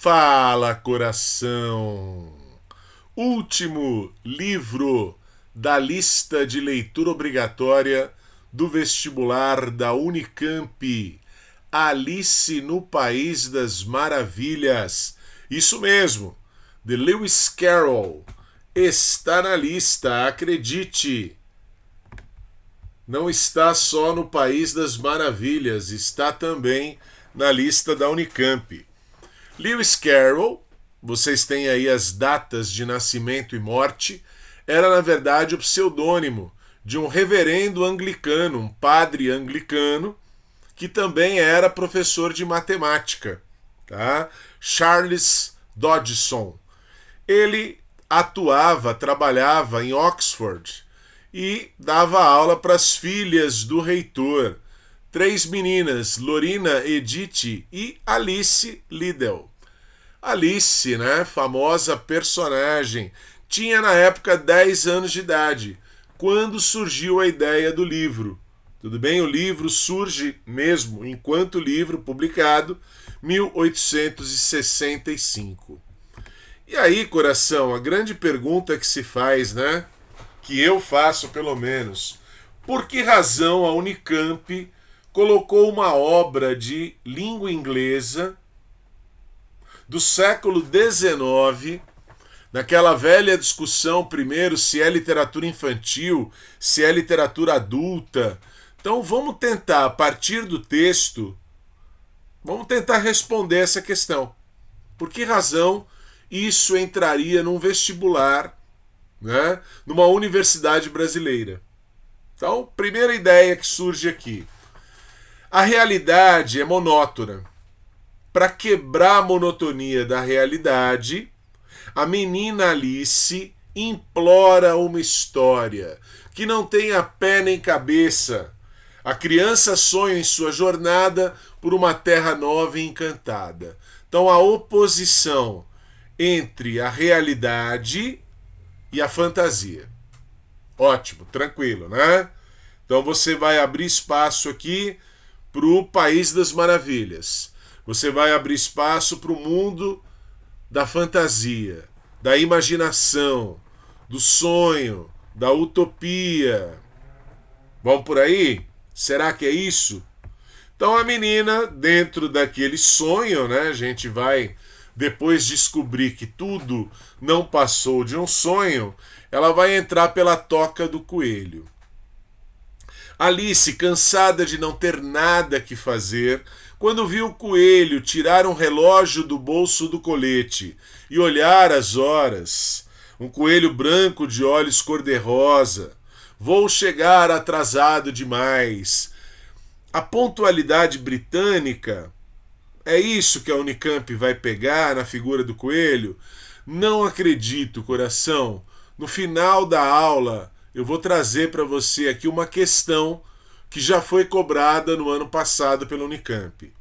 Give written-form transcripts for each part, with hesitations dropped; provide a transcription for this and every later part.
Fala, coração! Último livro da lista de leitura obrigatória do vestibular da Unicamp. Alice no País das Maravilhas. Isso mesmo, de Lewis Carroll. Está na lista, acredite. Não está só no País das Maravilhas, está também na lista da Unicamp. Lewis Carroll, vocês têm aí as datas de nascimento e morte, era na verdade o pseudônimo de um reverendo anglicano, um padre anglicano, que também era professor de matemática, tá? Charles Dodgson. Ele trabalhava em Oxford e dava aula para as filhas do reitor, 3 meninas, Lorina, Edith e Alice Liddell. Alice, né, famosa personagem, tinha na época 10 anos de idade, quando surgiu a ideia do livro. Tudo bem? O livro surge mesmo, enquanto livro publicado, 1865. E aí, coração, a grande pergunta que se faz, né, que eu faço pelo menos, por que razão a Unicamp colocou uma obra de língua inglesa do século XIX, naquela velha discussão primeiro se é literatura infantil, se é literatura adulta. Então vamos tentar, a partir do texto, vamos tentar responder essa questão. Por que razão isso entraria num vestibular, né, numa universidade brasileira? Então, primeira ideia que surge aqui. A realidade é monótona. Para quebrar a monotonia da realidade, a menina Alice implora uma história que não tenha pé nem cabeça. A criança sonha em sua jornada por uma terra nova e encantada. Então, a oposição entre a realidade e a fantasia. Ótimo, tranquilo, né? Então, você vai abrir espaço aqui para o País das Maravilhas. Você vai abrir espaço para o mundo da fantasia, da imaginação, do sonho, da utopia. Vamos por aí? Será que é isso? Então a menina, dentro daquele sonho, né, a gente vai depois descobrir que tudo não passou de um sonho, ela vai entrar pela toca do coelho. Alice, cansada de não ter nada que fazer, quando viu o coelho tirar um relógio do bolso do colete e olhar as horas, um coelho branco de olhos cor-de-rosa, vou chegar atrasado demais. A pontualidade britânica, é isso que a Unicamp vai pegar na figura do coelho? Não acredito, coração. No final da aula, eu vou trazer para você aqui uma questão que já foi cobrada no ano passado pela Unicamp.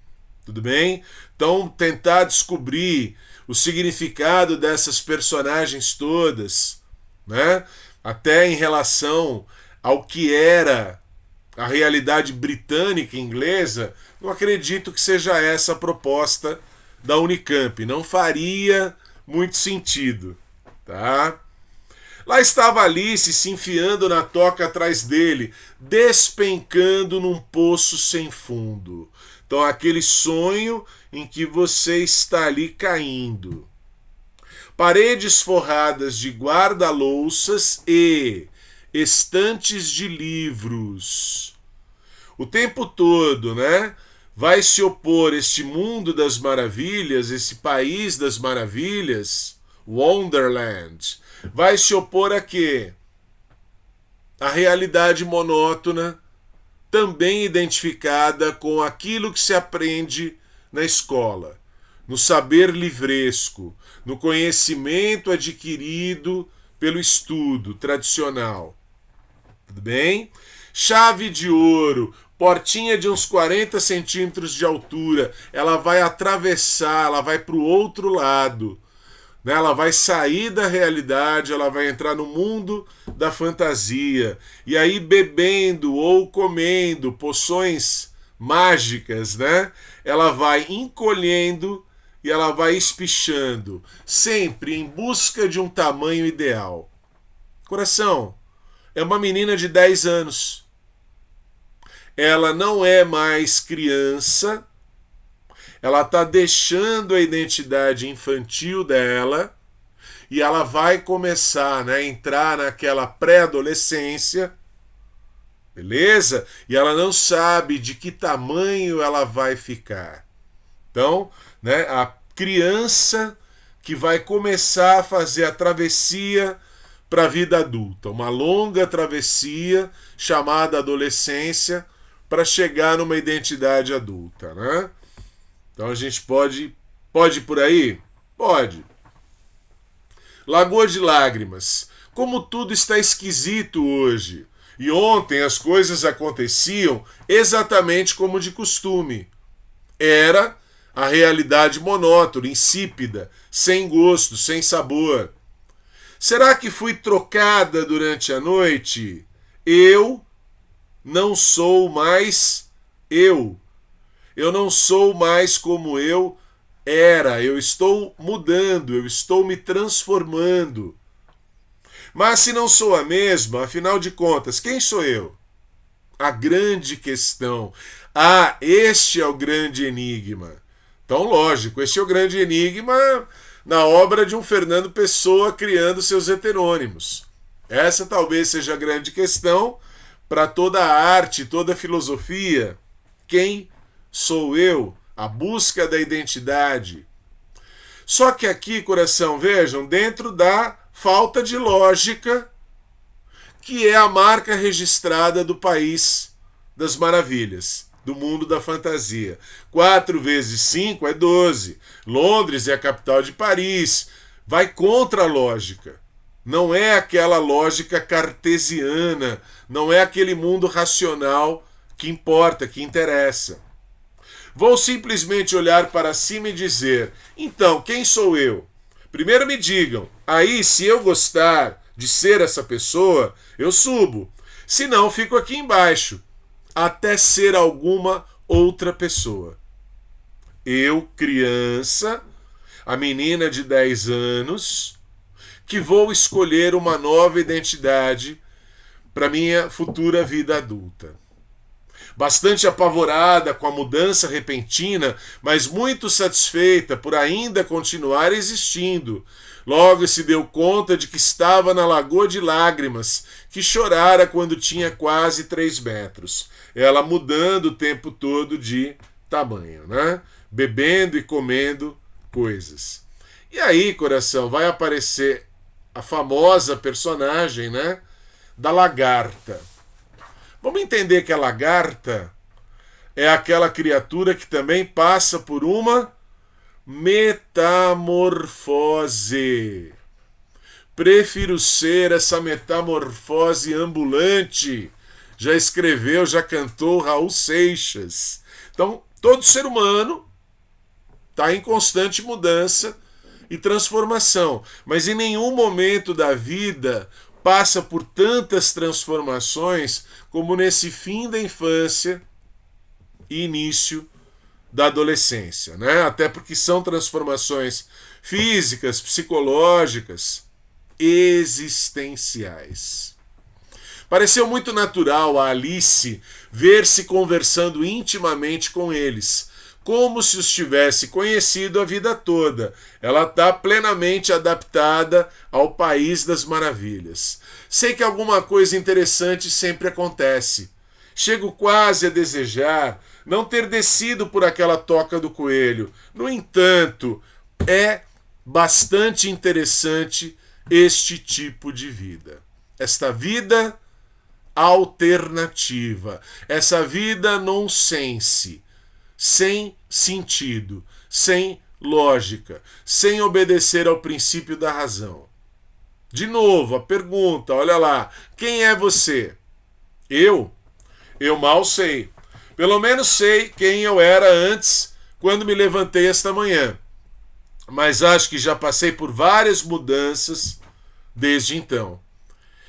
Tudo bem? Então, tentar descobrir o significado dessas personagens todas, né? Até em relação ao que era a realidade britânica e inglesa, não acredito que seja essa a proposta da Unicamp. Não faria muito sentido, tá? Lá estava Alice se enfiando na toca atrás dele, despencando num poço sem fundo. Então, aquele sonho em que você está ali caindo. Paredes forradas de guarda-louças e estantes de livros. O tempo todo, né? Vai se opor este mundo das maravilhas, esse país das maravilhas, Wonderland. Vai se opor a quê? A realidade monótona, também identificada com aquilo que se aprende na escola, no saber livresco, no conhecimento adquirido pelo estudo tradicional. Tudo bem? Chave de ouro, portinha de uns 40 centímetros de altura, ela vai atravessar, ela vai para o outro lado. Ela vai sair da realidade, ela vai entrar no mundo da fantasia. E aí, bebendo ou comendo poções mágicas, né? Ela vai encolhendo e ela vai espichando, sempre em busca de um tamanho ideal. Coração, é uma menina de 10 anos. Ela não é mais criança, ela está deixando a identidade infantil dela e ela vai começar, né, a entrar naquela pré-adolescência, beleza? E ela não sabe de que tamanho ela vai ficar. Então, né, a criança que vai começar a fazer a travessia para a vida adulta, uma longa travessia chamada adolescência para chegar numa identidade adulta, né? Então a gente pode ir por aí? Pode. Lagoa de Lágrimas. Como tudo está esquisito hoje. E ontem as coisas aconteciam exatamente como de costume. Era a realidade monótona, insípida, sem gosto, sem sabor. Será que fui trocada durante a noite? Eu não sou mais eu. Eu não sou mais como eu era. Eu estou mudando, eu estou me transformando. Mas se não sou a mesma, afinal de contas, quem sou eu? A grande questão. Ah, este é o grande enigma. Então, lógico, este é o grande enigma na obra de um Fernando Pessoa criando seus heterônimos. Essa talvez seja a grande questão para toda a arte, toda a filosofia. Quem sou eu? A busca da identidade. Só que aqui, coração, vejam, dentro da falta de lógica, que é a marca registrada do país das maravilhas, do mundo da fantasia. 4 vezes 5 é 12. Londres é a capital de Paris. Vai contra a lógica. Não é aquela lógica cartesiana, não é aquele mundo racional que importa, que interessa. Vou simplesmente olhar para cima e dizer, então, quem sou eu? Primeiro me digam, aí se eu gostar de ser essa pessoa, eu subo. Se não, fico aqui embaixo, até ser alguma outra pessoa. Eu, criança, a menina de 10 anos, que vou escolher uma nova identidade para minha futura vida adulta. Bastante apavorada com a mudança repentina, mas muito satisfeita por ainda continuar existindo. Logo se deu conta de que estava na Lagoa de Lágrimas, que chorara quando tinha quase 3 metros. Ela mudando o tempo todo de tamanho, né? Bebendo e comendo coisas. E aí, coração, vai aparecer a famosa personagem, né, da lagarta. Vamos entender que a lagarta é aquela criatura que também passa por uma metamorfose. Prefiro ser essa metamorfose ambulante. Já escreveu, já cantou Raul Seixas. Então, todo ser humano está em constante mudança e transformação, mas em nenhum momento da vida passa por tantas transformações como nesse fim da infância e início da adolescência, né? Até porque são transformações físicas, psicológicas, existenciais. Pareceu muito natural a Alice ver-se conversando intimamente com eles, como se os tivesse conhecido a vida toda. Ela está plenamente adaptada ao país das maravilhas. Sei que alguma coisa interessante sempre acontece. Chego quase a desejar não ter descido por aquela toca do coelho. No entanto, é bastante interessante este tipo de vida. Esta vida alternativa. Essa vida nonsense. Sem sentido, sem lógica, sem obedecer ao princípio da razão. De novo, a pergunta, olha lá, quem é você? Eu? Eu mal sei. Pelo menos sei quem eu era antes, quando me levantei esta manhã. Mas acho que já passei por várias mudanças desde então.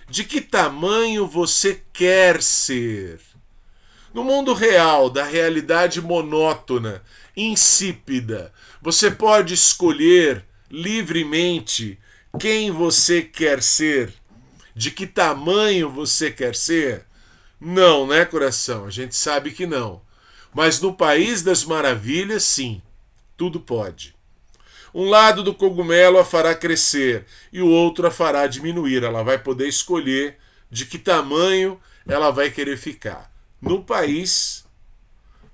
De que tamanho você quer ser? No mundo real, da realidade monótona, insípida, Você pode escolher livremente quem você quer ser, de que tamanho você quer ser? Não, né, coração? A gente sabe que não. Mas no País das Maravilhas, sim, tudo pode. Um lado do cogumelo a fará crescer e o outro a fará diminuir. Ela vai poder escolher de que tamanho ela vai querer ficar. No País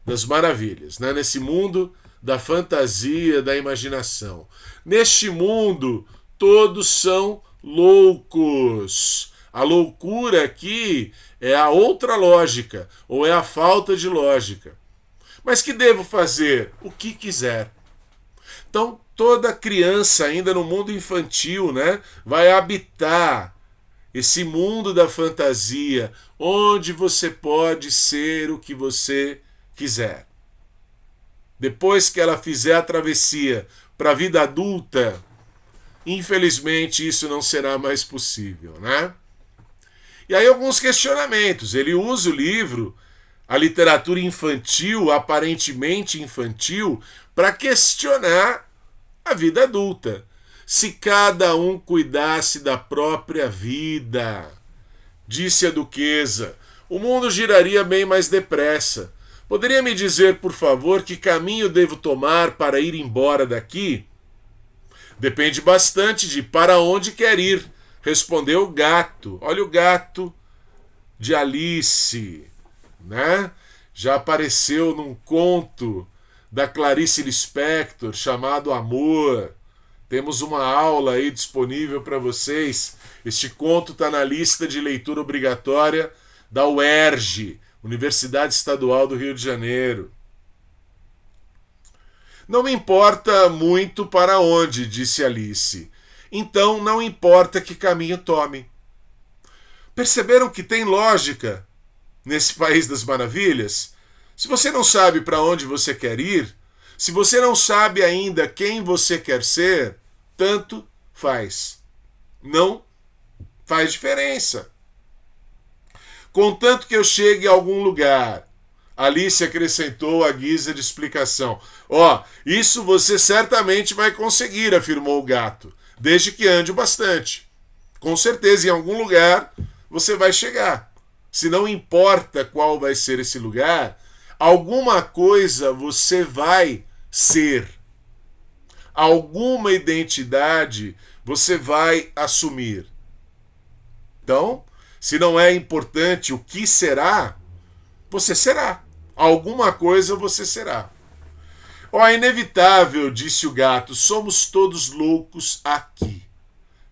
das Maravilhas, né? Nesse mundo da fantasia, da imaginação. Neste mundo, todos são loucos. A loucura aqui é a outra lógica, ou é a falta de lógica. Mas que devo fazer? O que quiser. Então, toda criança, ainda no mundo infantil, né, vai habitar esse mundo da fantasia, onde você pode ser o que você quiser. Depois que ela fizer a travessia para a vida adulta, infelizmente isso não será mais possível, né? E aí alguns questionamentos. Ele usa o livro, a literatura infantil, aparentemente infantil, para questionar a vida adulta. Se cada um cuidasse da própria vida, disse a duquesa, o mundo giraria bem mais depressa. Poderia me dizer, por favor, que caminho devo tomar para ir embora daqui? Depende bastante de para onde quer ir, respondeu o gato. Olha o gato de Alice, né? Já apareceu num conto da Clarice Lispector chamado Amor. Temos uma aula aí disponível para vocês. Este conto está na lista de leitura obrigatória da UERJ, Universidade Estadual do Rio de Janeiro. Não me importa muito para onde, disse Alice. Então não importa que caminho tome. Perceberam que tem lógica nesse País das Maravilhas? Se você não sabe para onde você quer ir, se você não sabe ainda quem você quer ser, tanto faz. Não faz diferença. Contanto que eu chegue a algum lugar. Alice acrescentou à guisa de explicação. Isso você certamente vai conseguir, afirmou o gato, desde que ande bastante. Com certeza, em algum lugar você vai chegar. Se não importa qual vai ser esse lugar, alguma coisa você vai ser. Alguma identidade você vai assumir. Então, se não é importante o que será, você será. Alguma coisa você será. É inevitável, disse o gato, somos todos loucos aqui.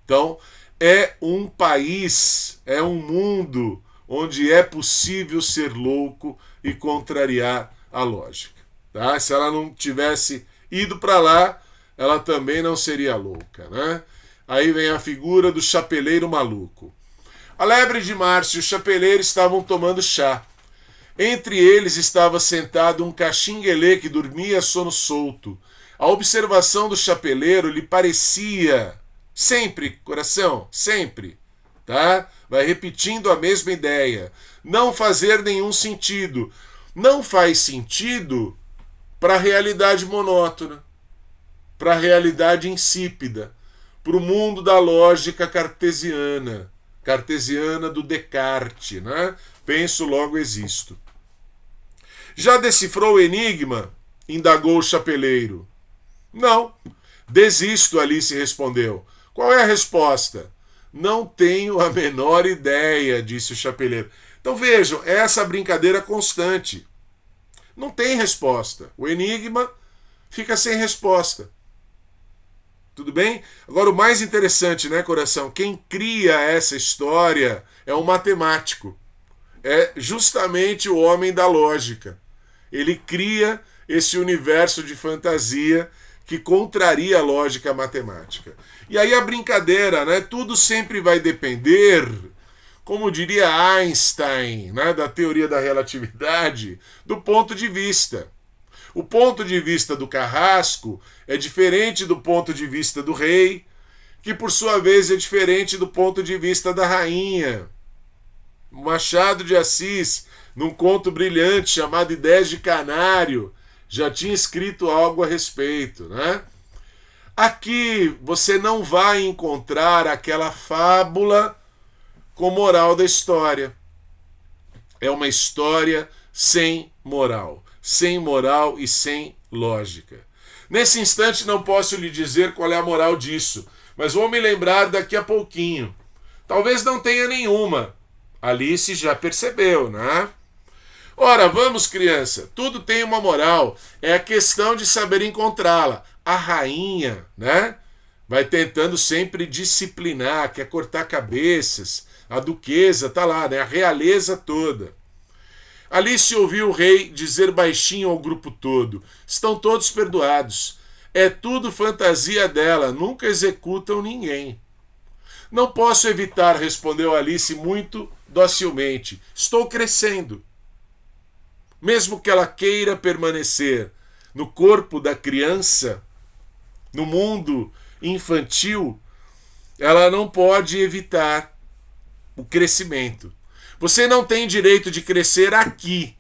Então, é um país, é um mundo onde é possível ser louco e contrariar a lógica. Tá? Se ela não tivesse ido para lá, ela também não seria louca, né? Aí vem a figura do chapeleiro maluco. A Lebre de Márcio e o chapeleiro estavam tomando chá. Entre eles estava sentado um caxinguelê que dormia sono solto. A observação do chapeleiro lhe parecia, sempre, coração, sempre, tá? Vai repetindo a mesma ideia. Não fazer nenhum sentido. Não faz sentido para a realidade monótona, para a realidade insípida, para o mundo da lógica cartesiana do Descartes, né? Penso, logo existo. Já decifrou o enigma? Indagou o chapeleiro. Não. Desisto, Alice respondeu. Qual é a resposta? Não tenho a menor ideia, disse o chapeleiro. Então vejam, é essa brincadeira constante. Não tem resposta. O enigma fica sem resposta. Tudo bem? Agora o mais interessante, né, coração? Quem cria essa história é um matemático. É justamente o homem da lógica. Ele cria esse universo de fantasia que contraria a lógica matemática. E aí a brincadeira, né? Tudo sempre vai depender, como diria Einstein, né, da teoria da relatividade, do ponto de vista. O ponto de vista do carrasco é diferente do ponto de vista do rei, que por sua vez é diferente do ponto de vista da rainha. Machado de Assis, num conto brilhante chamado Ideias de Canário, já tinha escrito algo a respeito, né? Aqui você não vai encontrar aquela fábula com moral da história. É uma história sem moral e sem lógica. Nesse instante não posso lhe dizer qual é a moral disso, mas vou me lembrar daqui a pouquinho. Talvez não tenha nenhuma. Alice já percebeu, né? Ora, vamos, criança, tudo tem uma moral, é a questão de saber encontrá-la. A rainha, né, vai tentando sempre disciplinar, quer cortar cabeças, a duquesa tá lá, né, a realeza toda. Alice ouviu o rei dizer baixinho ao grupo todo: estão todos perdoados, é tudo fantasia dela, nunca executam ninguém. Não posso evitar, respondeu Alice muito docilmente, estou crescendo. Mesmo que ela queira permanecer no corpo da criança, no mundo infantil, ela não pode evitar o crescimento. Você não tem direito de crescer aqui.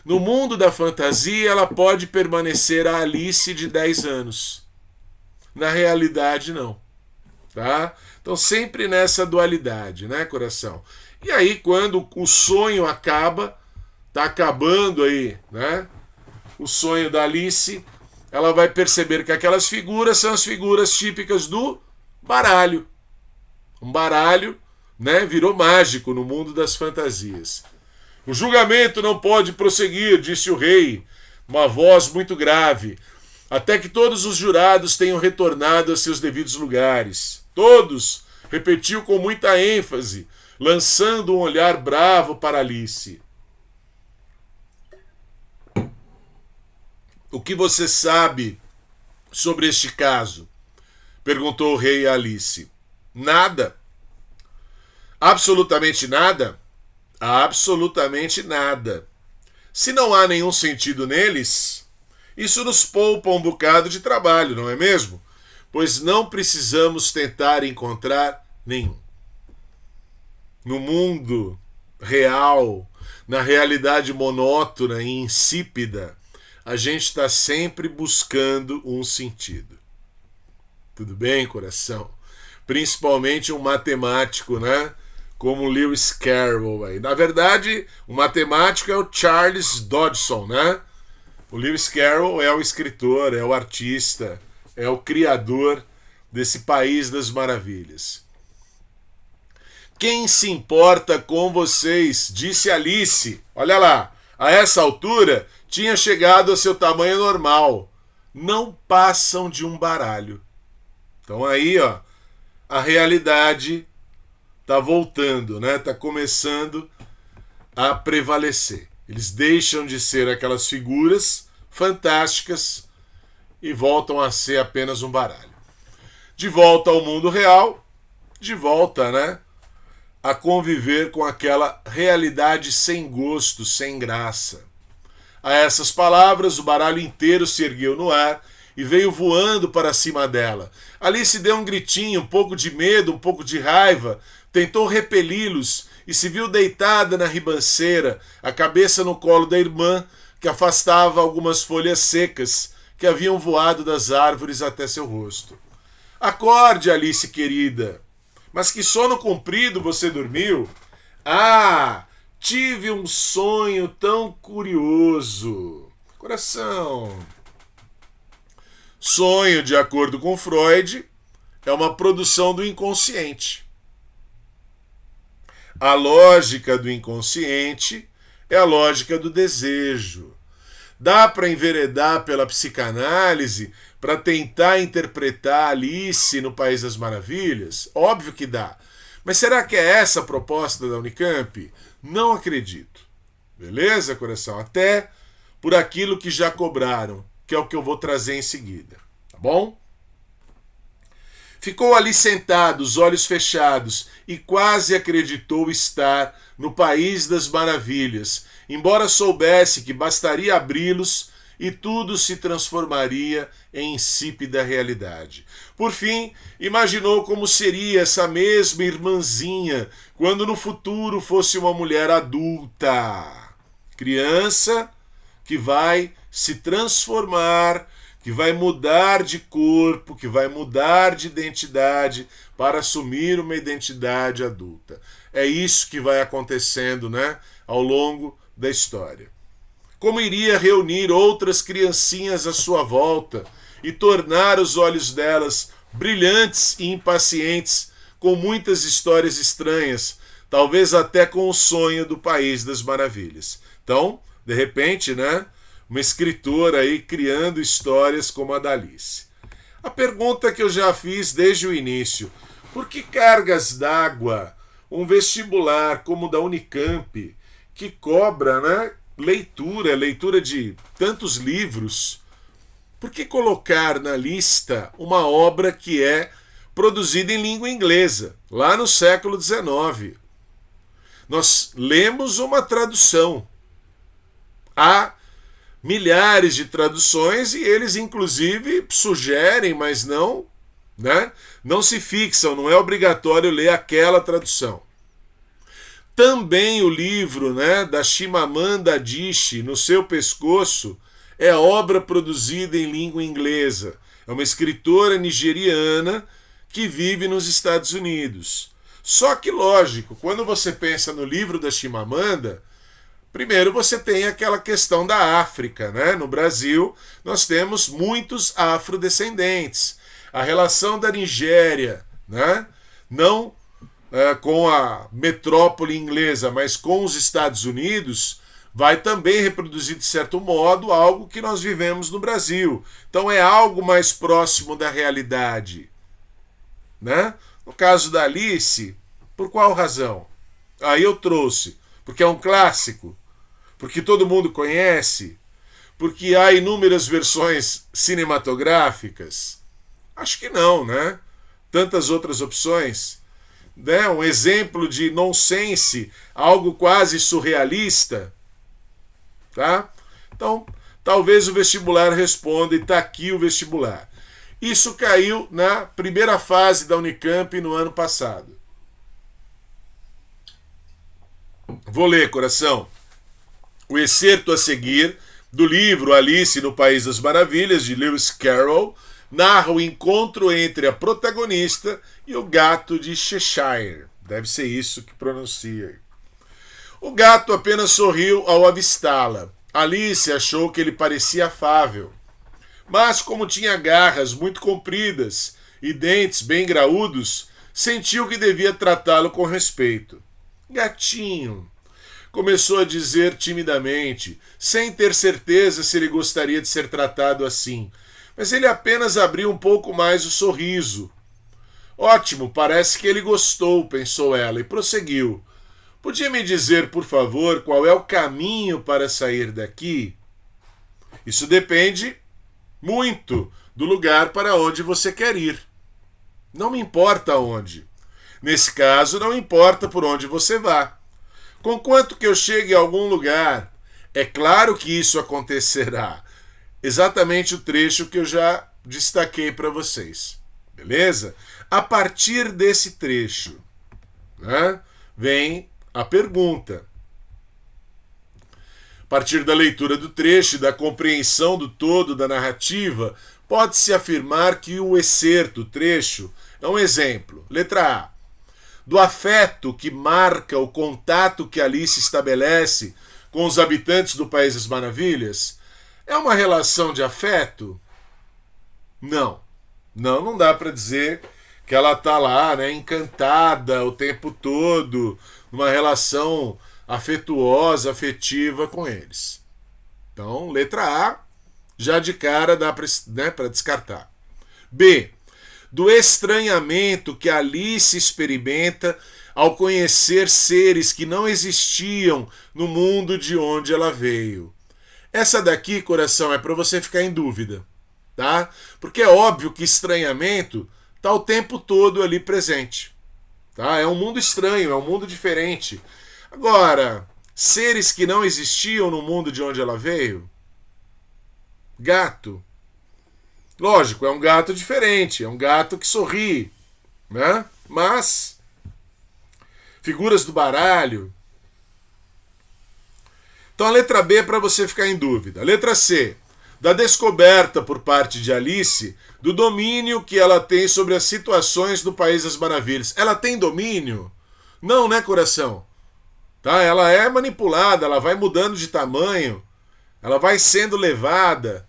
No mundo da fantasia, ela pode permanecer a Alice de 10 anos. Na realidade, não. Tá? Então, sempre nessa dualidade, né, coração? E aí, quando o sonho acaba, tá acabando aí, né? O sonho da Alice, ela vai perceber que aquelas figuras são as figuras típicas do baralho. Um baralho, né, virou mágico no mundo das fantasias. O julgamento não pode prosseguir, disse o rei, uma voz muito grave, até que todos os jurados tenham retornado a seus devidos lugares. Todos, repetiu com muita ênfase, lançando um olhar bravo para Alice. O que você sabe sobre este caso? Perguntou o rei a Alice. Nada. Absolutamente nada? Absolutamente nada. Se não há nenhum sentido neles, isso nos poupa um bocado de trabalho, não é mesmo? Pois não precisamos tentar encontrar nenhum. No mundo real, na realidade monótona e insípida, a gente está sempre buscando um sentido. Tudo bem, coração? Principalmente um matemático, né? Como Lewis Carroll. Aí. Na verdade, o matemático é o Charles Dodgson, né? O Lewis Carroll é o escritor, é o artista, é o criador desse país das maravilhas. Quem se importa com vocês? Disse Alice. Olha lá, a essa altura tinha chegado ao seu tamanho normal. Não passam de um baralho. Então aí, ó, a realidade está voltando, né? Está começando a prevalecer. Eles deixam de ser aquelas figuras fantásticas e voltam a ser apenas um baralho. De volta ao mundo real, de volta, né, a conviver com aquela realidade sem gosto, sem graça. A essas palavras, o baralho inteiro se ergueu no ar e veio voando para cima dela. Alice deu um gritinho, um pouco de medo, um pouco de raiva, tentou repeli-los e se viu deitada na ribanceira, a cabeça no colo da irmã, que afastava algumas folhas secas que haviam voado das árvores até seu rosto. Acorde, Alice querida. Mas que sono comprido você dormiu? Ah, tive um sonho tão curioso. Coração. Sonho, de acordo com Freud, é uma produção do inconsciente. A lógica do inconsciente é a lógica do desejo. Dá para enveredar pela psicanálise para tentar interpretar Alice no País das Maravilhas? Óbvio que dá. Mas será que é essa a proposta da Unicamp? Não acredito. Beleza, coração? Até por aquilo que já cobraram, que é o que eu vou trazer em seguida. Tá bom? Ficou ali sentado, os olhos fechados, e quase acreditou estar no País das Maravilhas, embora soubesse que bastaria abri-los e tudo se transformaria em insípida realidade. Por fim, imaginou como seria essa mesma irmãzinha quando no futuro fosse uma mulher adulta. Criança que vai se transformar, que vai mudar de corpo, que vai mudar de identidade para assumir uma identidade adulta. É isso que vai acontecendo, né, ao longo da história. Como iria reunir outras criancinhas à sua volta e tornar os olhos delas brilhantes e impacientes com muitas histórias estranhas, talvez até com o sonho do País das Maravilhas. Então, de repente, né, uma escritora aí criando histórias como a da Alice. A pergunta que eu já fiz desde o início: por que cargas d'água um vestibular como o da Unicamp, que cobra, né, leitura de tantos livros, por que colocar na lista uma obra que é produzida em língua inglesa, lá no século XIX? Nós lemos uma tradução. Há milhares de traduções e eles, inclusive, sugerem, mas não, né? Não se fixam, não é obrigatório ler aquela tradução. Também o livro, né, da Chimamanda Adichie, No Seu Pescoço, é obra produzida em língua inglesa. É uma escritora nigeriana que vive nos Estados Unidos. Só que, lógico, quando você pensa no livro da Chimamanda, primeiro você tem aquela questão da África, né? No Brasil, nós temos muitos afrodescendentes. A relação da Nigéria, né, não com a metrópole inglesa, mas com os Estados Unidos, vai também reproduzir, de certo modo, algo que nós vivemos no Brasil. Então é algo mais próximo da realidade, né? No caso da Alice, por qual razão? Aí eu trouxe, porque é um clássico, porque todo mundo conhece, porque há inúmeras versões cinematográficas. Acho que não, né? Tantas outras opções. Né? Um exemplo de nonsense, algo quase surrealista. Tá? Então, talvez o vestibular responda, e está aqui o vestibular. Isso caiu na primeira fase da Unicamp no ano passado. Vou ler, coração. O excerto a seguir do livro Alice no País das Maravilhas, de Lewis Carroll, narra o encontro entre a protagonista e o gato de Cheshire. Deve ser isso que pronuncia. O gato apenas sorriu ao avistá-la. Alice achou que ele parecia afável. Mas, como tinha garras muito compridas e dentes bem graúdos, sentiu que devia tratá-lo com respeito. Gatinho, começou a dizer timidamente, sem ter certeza se ele gostaria de ser tratado assim. Mas ele apenas abriu um pouco mais o sorriso. Ótimo, parece que ele gostou, pensou ela, e prosseguiu. Podia me dizer, por favor, qual é o caminho para sair daqui? Isso depende muito do lugar para onde você quer ir. Não me importa onde. Nesse caso, não importa por onde você vá. Conquanto que eu chegue a algum lugar, é claro que isso acontecerá. Exatamente o trecho que eu já destaquei para vocês. Beleza? A partir desse trecho, né, vem a pergunta. A partir da leitura do trecho e da compreensão do todo da narrativa, pode-se afirmar que o excerto, o trecho, é um exemplo. Letra A. Do afeto que marca o contato que Alice estabelece com os habitantes do País das Maravilhas. É uma relação de afeto? Não. Não dá para dizer que ela está lá, né, encantada o tempo todo, numa relação afetuosa, afetiva com eles. Então, letra A, já de cara dá para, né, descartar. B. Do estranhamento que Alice experimenta ao conhecer seres que não existiam no mundo de onde ela veio. Essa daqui, coração, é para você ficar em dúvida, tá? Porque é óbvio que estranhamento está o tempo todo ali presente, tá? É um mundo estranho, é um mundo diferente. Agora, seres que não existiam no mundo de onde ela veio? Gato. Lógico, é um gato diferente, é um gato que sorri, né? Mas figuras do baralho. Então a letra B é para você ficar em dúvida. A letra C. da descoberta por parte de Alice do domínio que ela tem sobre as situações do País das Maravilhas. Ela tem domínio? Não, né, coração? Tá? Ela é manipulada, ela vai mudando de tamanho, ela vai sendo levada.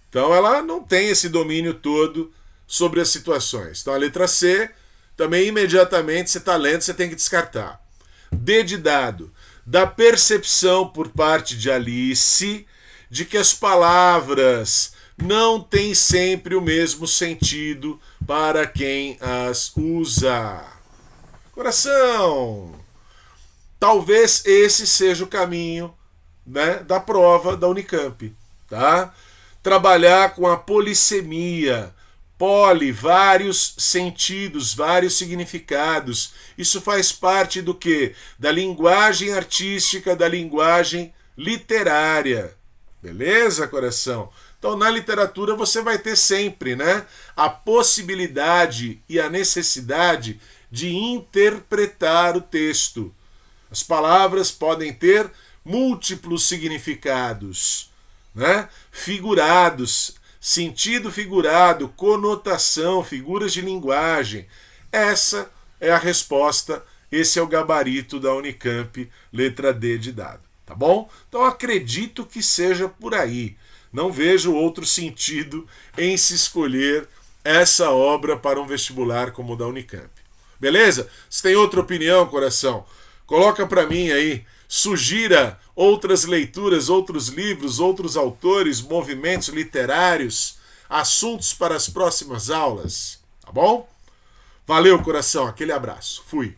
Então ela não tem esse domínio todo sobre as situações. Então a letra C, também imediatamente você está lendo, você tem que descartar. D de dado, da percepção por parte de Alice de que as palavras não têm sempre o mesmo sentido para quem as usa. Coração! Talvez esse seja o caminho, né, da prova da Unicamp. Tá? Trabalhar com a polissemia. Poli, vários sentidos, vários significados. Isso faz parte do quê? Da linguagem artística, da linguagem literária. Beleza, coração? Então, na literatura você vai ter sempre, né, a possibilidade e a necessidade de interpretar o texto. As palavras podem ter múltiplos significados, né? Figurados, sentido figurado, conotação, figuras de linguagem. Essa é a resposta, esse é o gabarito da Unicamp, letra D de dado, tá bom? Então acredito que seja por aí. Não vejo outro sentido em se escolher essa obra para um vestibular como o da Unicamp. Beleza? Se tem outra opinião, coração, coloca para mim aí, sugira outras leituras, outros livros, outros autores, movimentos literários, assuntos para as próximas aulas, tá bom? Valeu, coração, aquele abraço. Fui.